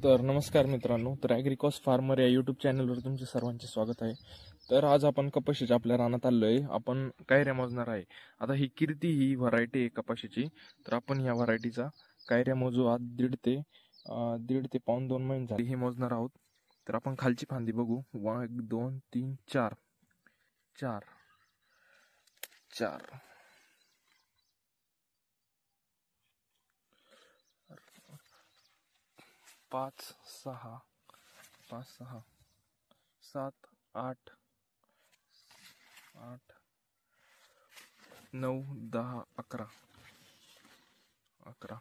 तर नमस्कार मित्रांनो, तर ॲग्रिकॉस फार्मर या यूट्यूब चॅनलवर तुमचे सर्वांचे स्वागत आहे. तर आज आपण कपाशीच्या आपल्या रानात आलो आहे. आपण कायऱ्या मोजणार आहे. आता ही कीर्ती ही व्हरायटी आहे कपाशीची. तर आपण या व्हरायटीचा कायऱ्या मोजू. आज दीड ते पाऊण 2 महिने झाले हे मोजणार आहोत. तर आपण खालची फांदी बघू. 1 2 3 4 4 4 5 6 5 6 7 8 8 9 10 11 11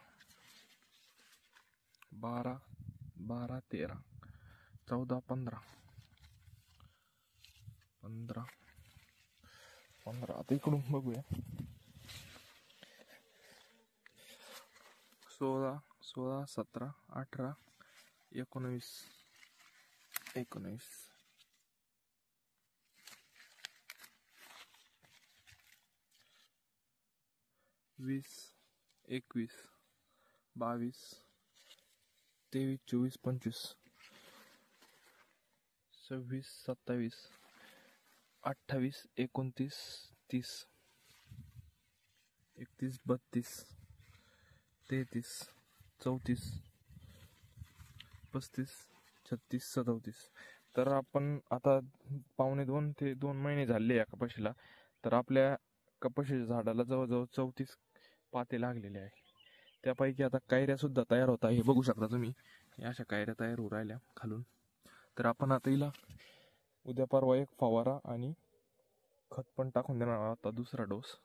12 12 13 14 15 15 15. आता इकडून बघूया. 16 16 17 18 19 19 20 21 22 23 24 25 26 27 28 29 30 31 32 33 34 35 36 37. तर आपण आता 1.5 ते 2 महिने झाले या कपाशीला. तर आपल्या कपाशीच्या झाडाला जवळजवळ 34 पाते लागलेले आहे. त्यापैकी आता कायऱ्या सुद्धा तयार होत आहे. हे बघू शकता तुम्ही, या अशा कायऱ्या तयार होऊ राहिल्या खालून. तर आपण आता हिला उद्या परवा एक फवारा आणि खत पण टाकून देणार आहोत, आता दुसरा डोस.